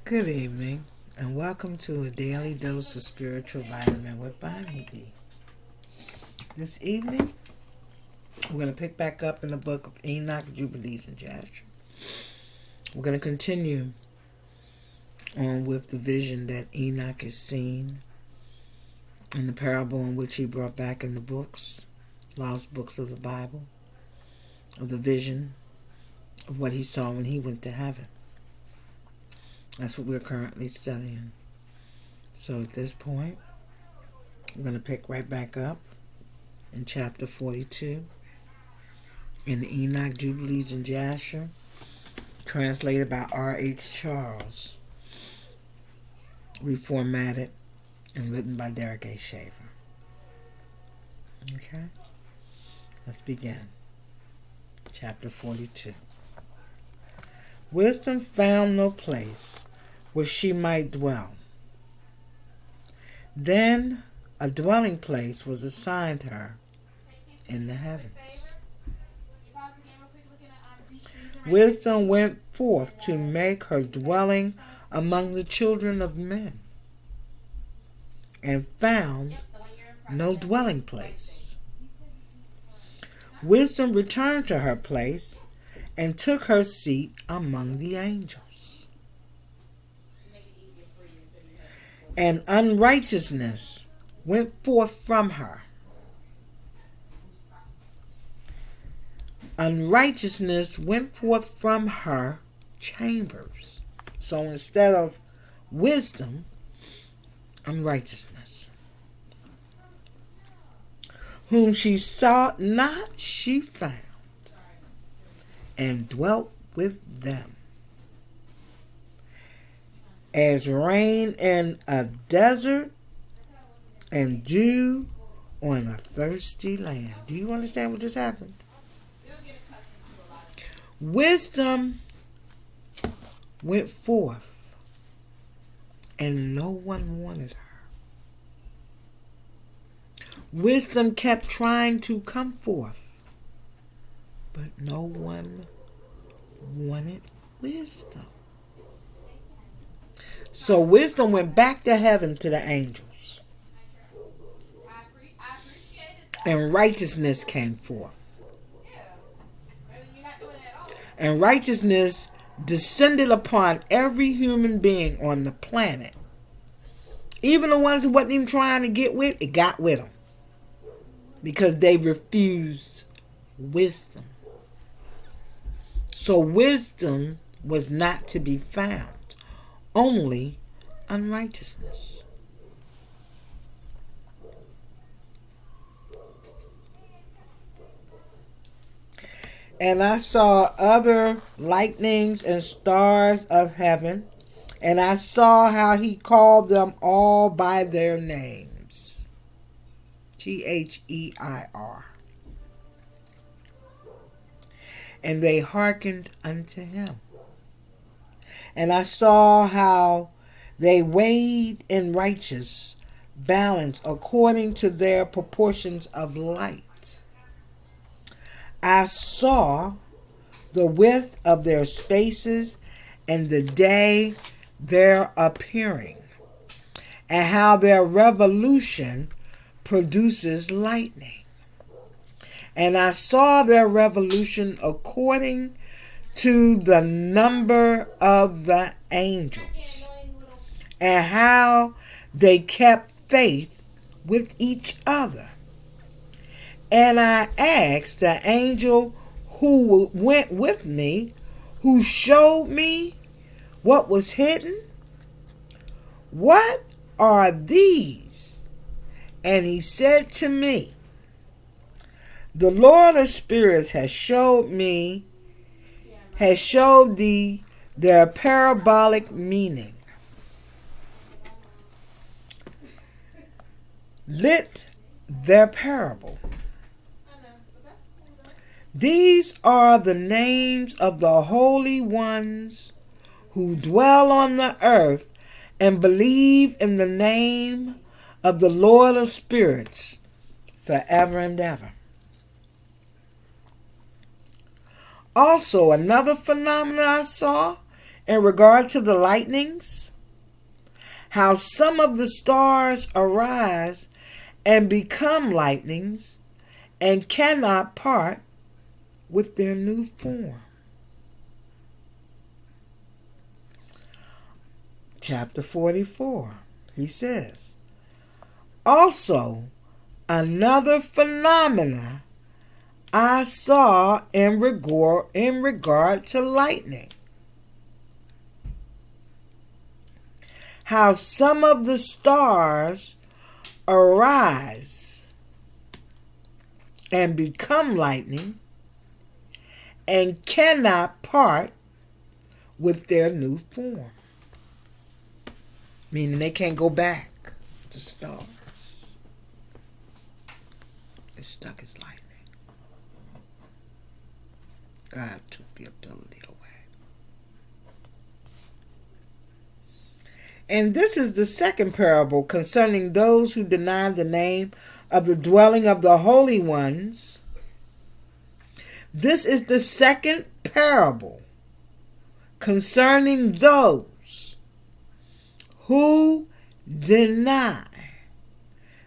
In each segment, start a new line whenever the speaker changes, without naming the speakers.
Good evening, and welcome to a daily dose of spiritual vitamin with Bonnie B. This evening, we're going to pick back up in the Book of Enoch, Jubilees, and Jasher. We're going to continue on with the vision that Enoch has seen in the parable in which he brought back in the books, lost books of the Bible, of the vision of what he saw when he went to heaven. That's what we're currently studying. So at this point, we're going to pick right back up in chapter 42 in the Enoch, Jubilees, and Jasher, translated by R.H. Charles, reformatted and written by Derek A. Shaver. Okay? Let's begin. Chapter 42. Wisdom found no place where she might dwell. Then a dwelling place was assigned her in the heavens. Wisdom went forth to make her dwelling among the children of men, and found no dwelling place. Wisdom returned to her place and took her seat among the angels. And unrighteousness went forth from her. Unrighteousness went forth from her chambers. So instead of wisdom, unrighteousness. Whom she sought not, she found, and dwelt with them. As rain in a desert and dew on a thirsty land. Do you understand what just happened? Wisdom went forth, and no one wanted her. Wisdom kept trying to come forth, but no one wanted wisdom. So wisdom went back to heaven to the angels. And righteousness came forth. And righteousness descended upon every human being on the planet. Even the ones who wasn't even trying to get with, it got with them. Because they refused wisdom. So wisdom was not to be found, only unrighteousness. And I saw other lightnings and stars of heaven, and I saw how he called them all by their names. Their. And they hearkened unto him. And I saw how they weighed in righteous balance according to their proportions of light. I saw the width of their spaces and the day their appearing, and how their revolution produces lightning. And I saw their revolution according to the number of the angels, and how they kept faith with each other. And I asked the angel who went with me, who showed me what was hidden, what are these? And he said to me, the Lord of spirits has showed thee their parabolic meaning. Lit their parable. These are the names of the holy ones who dwell on the earth and believe in the name of the Lord of spirits forever and ever. Also, another phenomenon I saw in regard to the lightnings, how some of the stars arise and become lightnings and cannot part with their new form. Chapter 44, he says, also another phenomena I saw in regard to lightning. How some of the stars arise and become lightning and cannot part with their new form. Meaning they can't go back to stars. It's stuck as lightning. God took the ability away. And this is the second parable concerning those who deny the name of the dwelling of the holy ones. This is the second parable concerning those who deny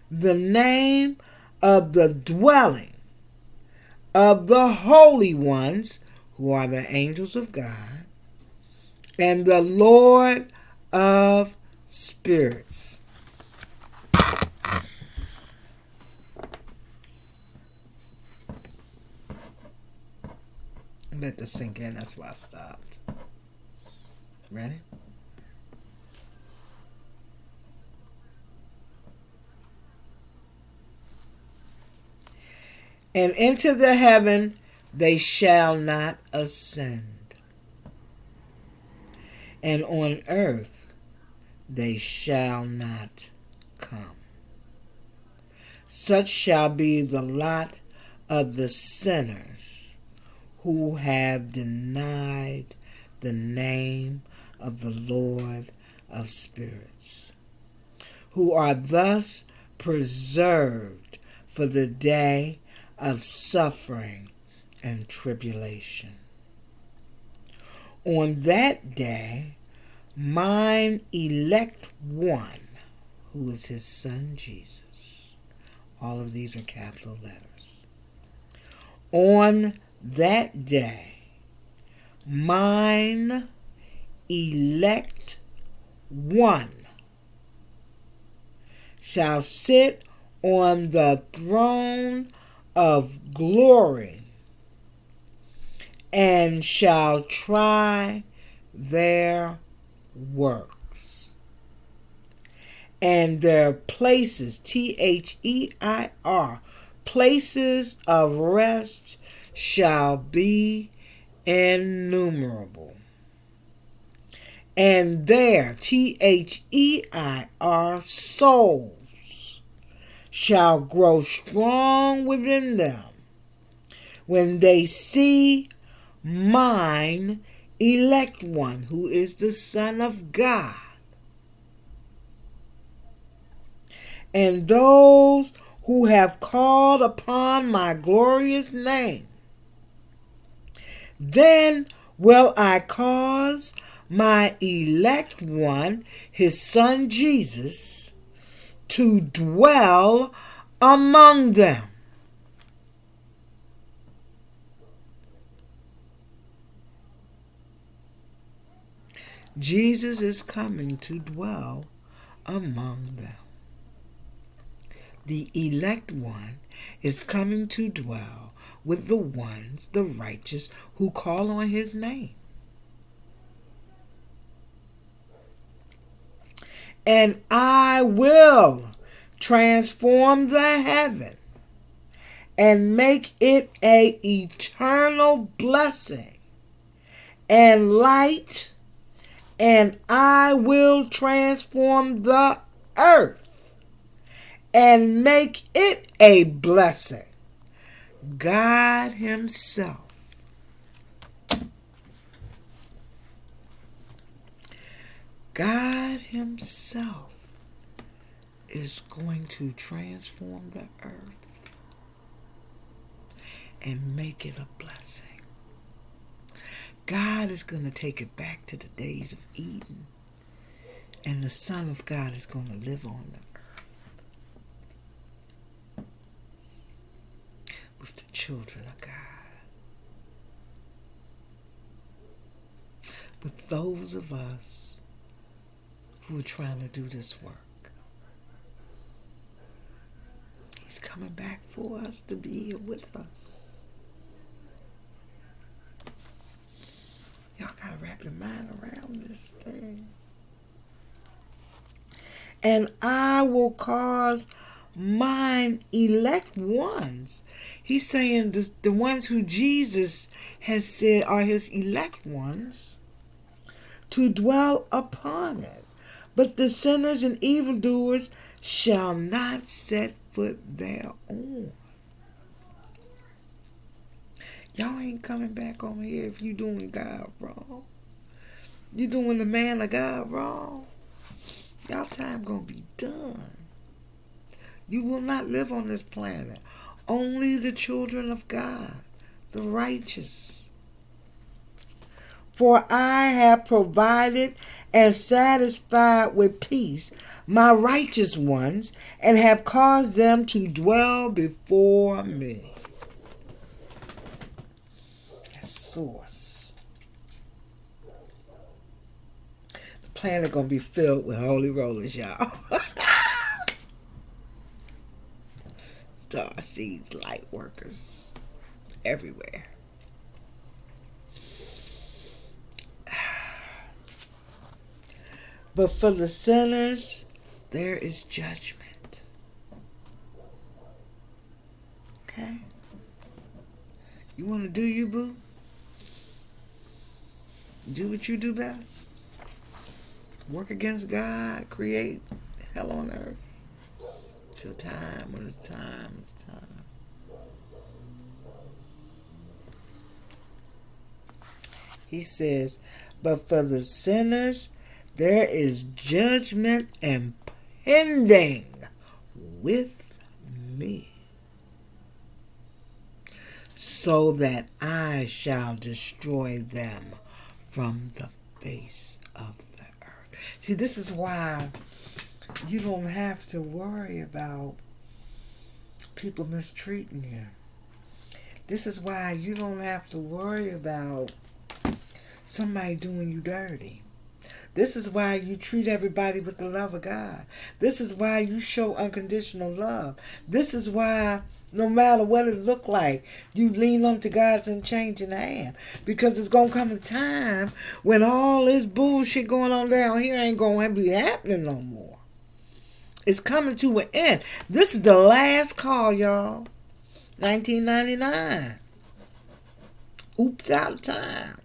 the name of the dwelling of the holy ones, who are the angels of God, and the Lord of spirits. Let this sink in. That's why I stopped. Ready? And into the heaven they shall not ascend, and on earth they shall not come. Such shall be the lot of the sinners who have denied the name of the Lord of spirits, who are thus preserved for the day of suffering and tribulation. On that day, mine elect one, who is his son Jesus. All of these are capital letters. On that day, mine elect one shall sit on the throne of glory and shall try their works. And their places, T-H-E-I-R, places of rest shall be innumerable. And their, T-H-E-I-R, souls shall grow strong within them when they see mine elect one, who is the Son of God, and those who have called upon my glorious name. Then will I cause my elect one, his son Jesus, to dwell among them. Jesus is coming to dwell among them. The elect one is coming to dwell with the ones, the righteous, who call on his name. And I will transform the heaven and make it an eternal blessing and light, and I will transform the earth and make it a blessing. God himself. God himself is going to transform the earth and make it a blessing. God is going to take it back to the days of Eden. And the Son of God is going to live on the earth with the children of God. With those of us who are trying to do this work. He's coming back for us to be here with us. Y'all got to wrap your mind around this thing. And I will cause mine elect ones. He's saying the ones who Jesus has said are his elect ones to dwell upon it. But the sinners and evildoers shall not set foot thereon. Y'all ain't coming back on here if you doing God wrong. You doing the man of God wrong. Y'all time gonna be done. You will not live on this planet. Only the children of God, the righteous. For I have provided and satisfied with peace my righteous ones, and have caused them to dwell before me. That's source. The planet gonna be filled with holy rollers, y'all. Star seeds, light workers, everywhere. But for the sinners, there is judgment. Okay? You want to do you, boo? Do what you do best. Work against God. Create hell on earth. It's your time. When it's time, it's time. He says, but for the sinners, there is judgment impending with me, so that I shall destroy them from the face of the earth. See, this is why you don't have to worry about people mistreating you. This is why you don't have to worry about somebody doing you dirty. This is why you treat everybody with the love of God. This is why you show unconditional love. This is why, no matter what it look like, you lean onto God's unchanging hand. Because it's going to come a time when all this bullshit going on down here ain't going to be happening no more. It's coming to an end. This is the last call, y'all. 1999. Oops, out of time.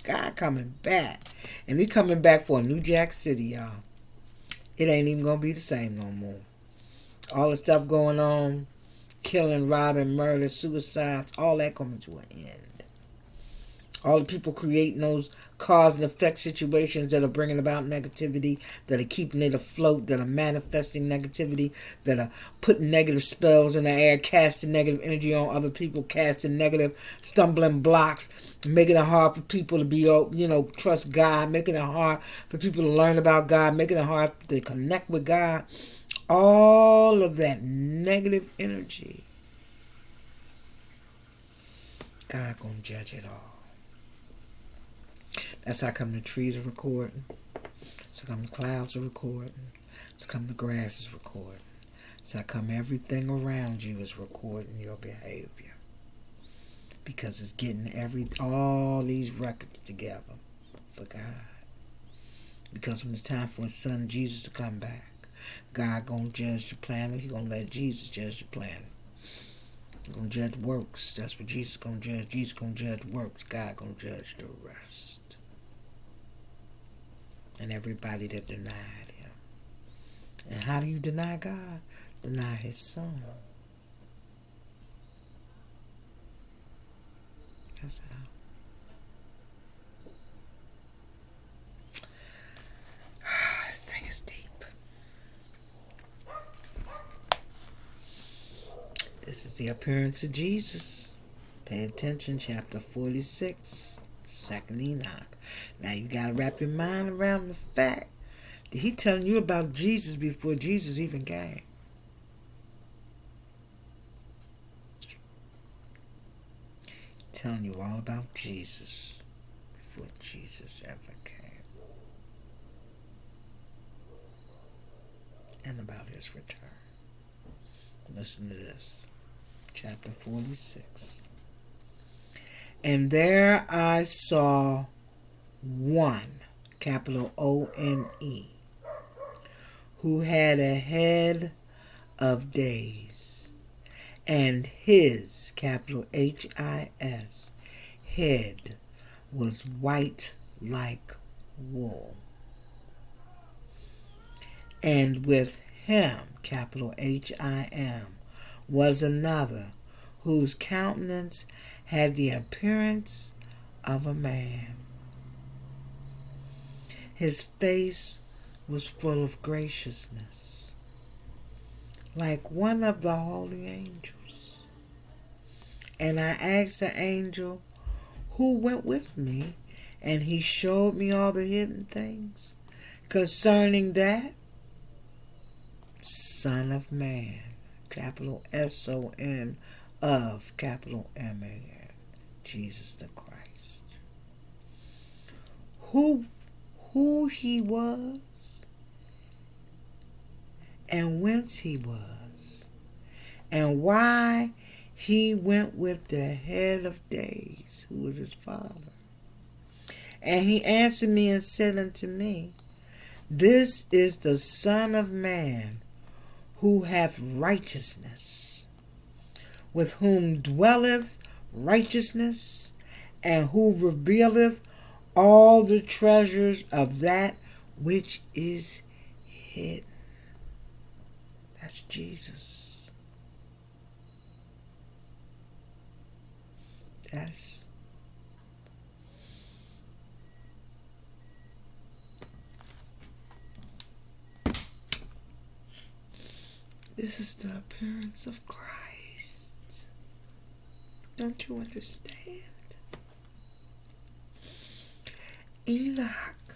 God coming back. And he coming back for a New Jack City, y'all. It ain't even going to be the same no more. All the stuff going on, killing, robbing, murder, suicides, all that coming to an end. All the people creating those cause and effect situations that are bringing about negativity, that are keeping it afloat, that are manifesting negativity, that are putting negative spells in the air, casting negative energy on other people, casting negative stumbling blocks, making it hard for people to be, trust God, making it hard for people to learn about God, making it hard to connect with God. All of that negative energy, God gonna judge it all. That's how come the trees are recording. That's how come the clouds are recording. That's how come the grass is recording. That's how come everything around you is recording your behavior. Because it's getting all these records together for God. Because when it's time for his son Jesus to come back, God gonna judge the planet. He gonna let Jesus judge the planet. He gonna judge works. That's what Jesus gonna judge. Jesus gonna judge works. God gonna judge the rest. And everybody that denied him. And how do you deny God? Deny his son. That's how. This thing is deep. This is the appearance of Jesus. Pay attention, chapter 46. Second Enoch. Now you got to wrap your mind around the fact that he telling you about Jesus before Jesus even came. Telling you all about Jesus before Jesus ever came. And about his return. Listen to this. Chapter 46. And there I saw one, capital O-N-E, who had a head of days, and his, capital H-I-S, head was white like wool. And with him, capital H-I-M, was another whose countenance had the appearance of a man. His face was full of graciousness, like one of the holy angels. And I asked the angel who went with me, and he showed me all the hidden things concerning that Son of Man, capital S-O-N of capital M-A-N, Jesus the Christ. Who he was, and whence he was, and why he went with the head of days, who was his father. And he answered me and said unto me, This is the Son of Man, who hath righteousness, with whom dwelleth righteousness, and who revealeth all the treasures of that which is hidden. That's Jesus. This is the appearance of Christ. Don't you understand? Enoch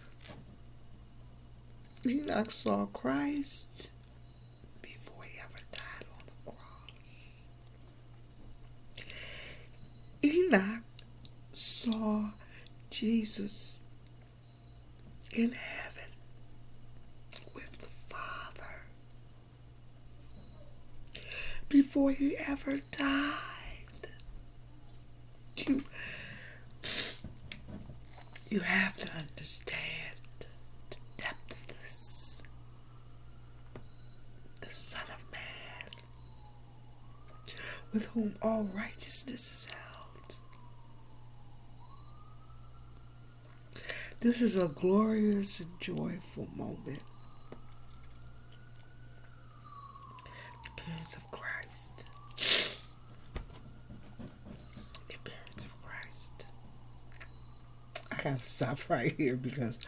saw Christ before he ever died on the cross. Enoch saw Jesus in heaven with the Father before he ever died. You have to understand the depth of this. The Son of Man, with whom all righteousness is held. This is a glorious and joyful moment. The appearance of Christ. The appearance of Christ. I gotta stop right here because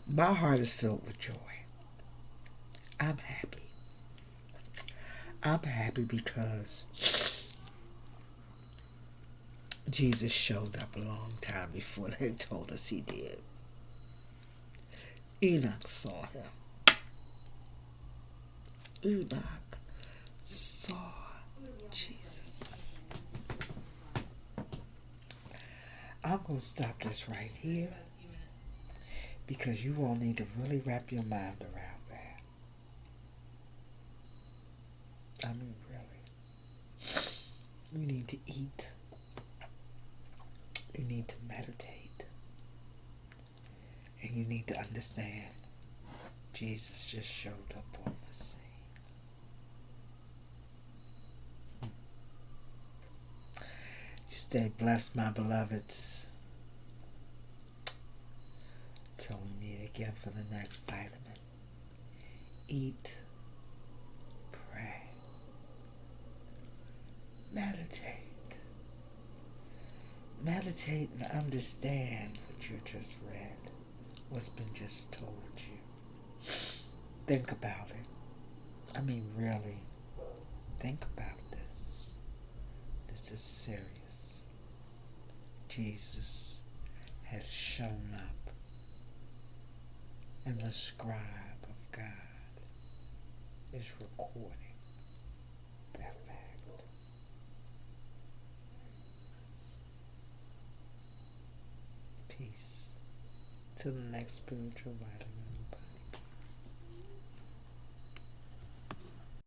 my heart is filled with joy. I'm happy. I'm happy because Jesus showed up a long time before they told us he did. Enoch saw him. Enoch saw Jesus. I'm going to stop this right here because you all need to really wrap your mind around that. I mean, really. You need to eat. You need to meditate. And you need to understand Jesus just showed up on the scene. You stay blessed, my beloveds. Till we meet again for the next vitamin. Eat, pray, meditate. Meditate and understand what you just read, what's been just told you. Think about it. I mean, really, think about this. This is serious. Jesus has shown up, and the scribe of God is recording that fact. Peace. Till the next spiritual vitamin.